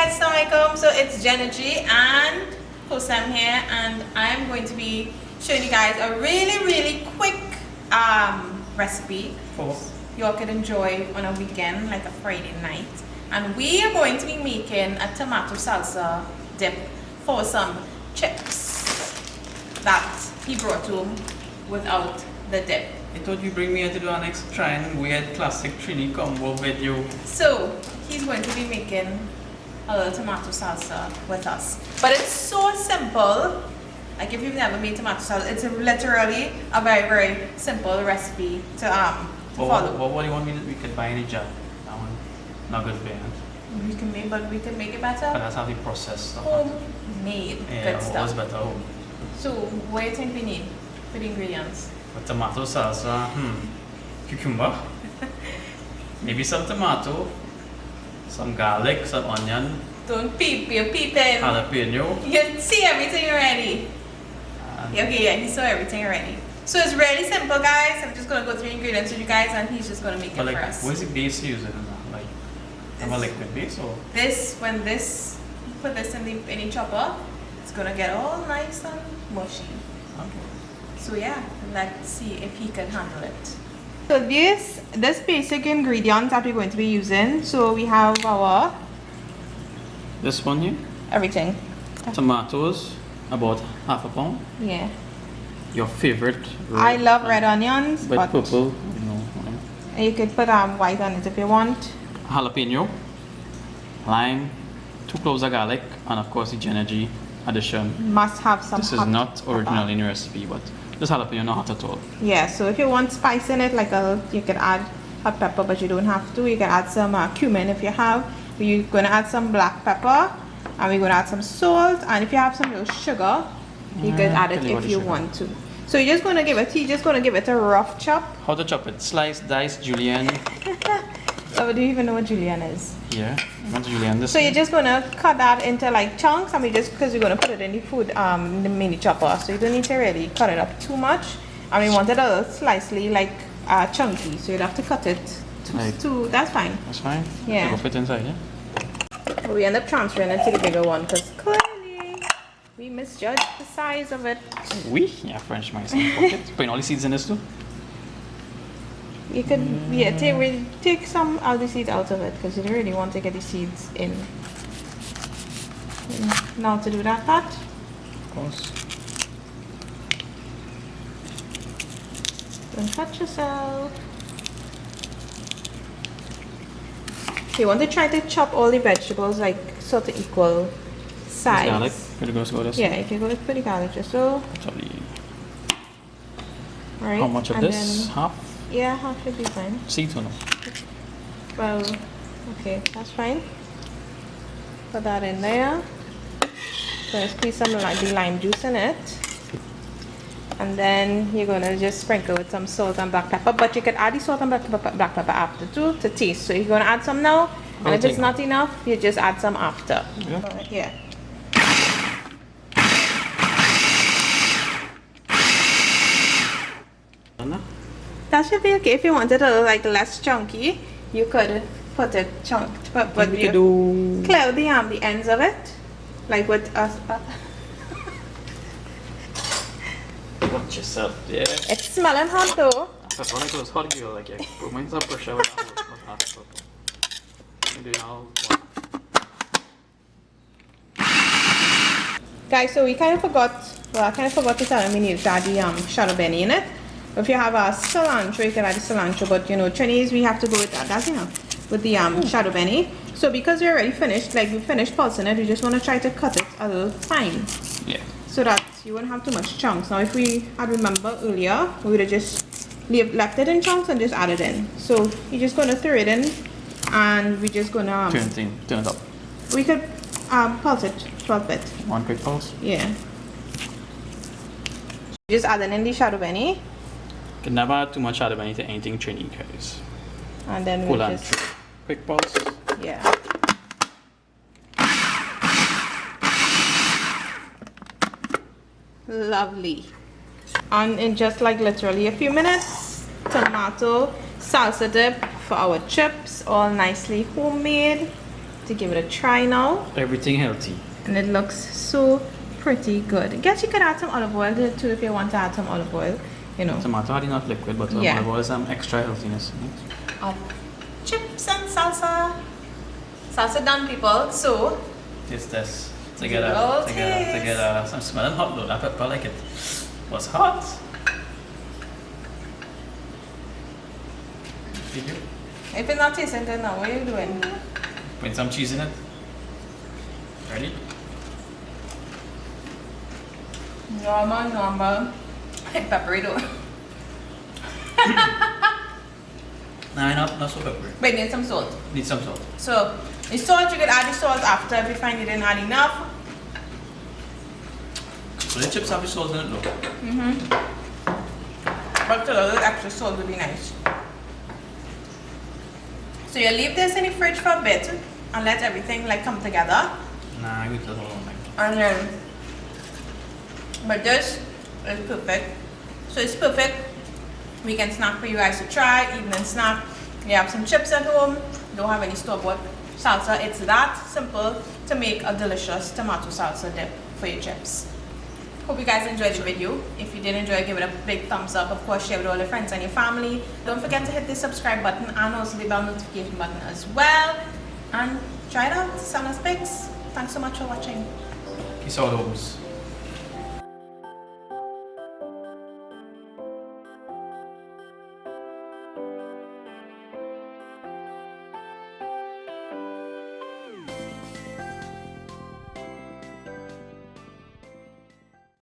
guys, assalamualaikum. So it's Jenergy and Hosam here, and I'm going to be showing you guys a really quick recipe you all could enjoy on a weekend, like a Friday night. And we are going to be making a tomato salsa dip for some chips that he brought home without the dip. I thought you bring me here to do an next try and weird classic Trini combo video. So he's going to be making a little tomato salsa with us. But it's so simple. Like if you've never made tomato salsa, it's literally a very simple recipe to follow. What do you want me to, we could buy in a jar? That one, not good for you. We can make it better. But that's how they process stuff. Homemade good stuff. Always better home. So what do you think we need for the ingredients? For tomato salsa, cucumber, maybe some tomato, some garlic, some onion. Don't peep, you're peeping. Jalapeno. You see everything already. Okay, yeah, he saw everything already. So it's really simple, guys. I'm just gonna go through ingredients with you guys, and he's just gonna make it for us. What is the base you're using? Like, have a liquid base or? When put this in the chopper, it's gonna get all nice and mushy. Okay. So yeah, let's see if he can handle it. So this basic ingredients that we're going to be using. So we have our This one here. everything. Tomatoes, about half a pound. Yeah. Your favorite. I love red onions, but purple, you could put white on it if you want. Jalapeno, lime, 2 cloves of garlic, and of course the Jenergy addition. Must have some. This is not original in the recipe, but this jalapeno not hot at all. Yeah, so if you want spice in it, you can add hot pepper, but you don't have to. You can add some cumin if you have. We're gonna add some black pepper, and we're gonna add some salt. And if you have some little sugar, you could add it if you want to. So you're just gonna give it a rough chop. How to chop it? Slice, dice, julienne. Oh, do you even know what julienne is? Yeah, I want julienne this. So you're just gonna cut that into like chunks, and because you're gonna put it in the food, in the mini chopper. So you don't need to really cut it up too much. And we want it a little slicely, like chunky. So you'd have to cut it to. That's fine. That's fine. Yeah. It'll fit inside, yeah. But we end up transferring it to the bigger one because clearly we misjudged the size of it. Oui, yeah, French mice in pocket. Putting all the seeds in this too. You could, take some of the seeds out of it because you don't really want to get the seeds in. Now to do that part. Of course. Don't touch yourself. You want to try to chop all the vegetables like sort of equal size. Garlic. Pretty good go this. Yeah, you can go with pretty garlic just so. Right. How much of this? Half? Yeah, half should be fine. Seeds or no? Well, okay, that's fine. Put that in there. Gonna squeeze some the lime juice in it. And then you're gonna just sprinkle with some salt and black pepper. But you could add the salt and black pepper after too to taste. So you're gonna add some now. And if it's not enough, you just add some after. Yeah. Yeah. That should be okay. If you wanted a little less chunky, you could put it chunked, but you do clear the ends of it, like with us. Watch yourself, yeah. It's smelling hot though. That's one of those hot girl, like yeah. Put mine some pressure with that. Guys, so I kind of forgot to tell them we need to add the shadow benny in it. If you have a cilantro, you can add the cilantro, but Chinese, we have to go with that. That's with the shadow benny. So because we're already finished, like we finished pulsing it, we just want to try to cut it a little fine. Yeah. So that you won't have too much chunks. Now if we had remembered earlier, we would have just left it in chunks and just added in. So you're just going to throw it in, and we're just going to turn it up. We could pulse it 12 bit. One quick pulse. Yeah. Just add in the shadow benny. Can never add too much shadow benny to anything Trini, guys. And then Pull we and just quick pulse. yeah. Lovely. And in just like literally a few minutes, tomato salsa dip for our chips, all nicely homemade. to give it a try now. Everything healthy. And it looks so pretty good. I guess you could add some olive oil to it too if you want to add some olive oil, you know. Tomato had enough liquid, but Yeah. olive oil has some extra healthiness. Chips and salsa. Salsa done, people. So It's this. Roll taste. Together. I'm smelling hot though. That pepper like it was hot. Did you? if it's not tasting good now, what are you doing? Put some cheese in it. Ready? Normal. Peppery though. Nah, not so peppery. Wait, need some salt. Need some salt. So the salt, you could add the salt after if you find you didn't add enough. So the chips have the salt in it though. But a little extra salt would be nice. So you leave this in the fridge for a bit and let everything like come together. Nah, I will tell all And then, but this is perfect. So it's perfect weekend snack for you guys to try, evening snack. You have some chips at home, don't have any store-bought salsa. It's that simple to make a delicious tomato salsa dip for your chips. Hope you guys enjoyed the video. If you did enjoy, give it a big thumbs up. Of course, share with all your friends and your family. Don't forget to hit the subscribe button and also the bell notification button as well. And try it out. Send us pics. Thanks so much for watching. Peace out, homes.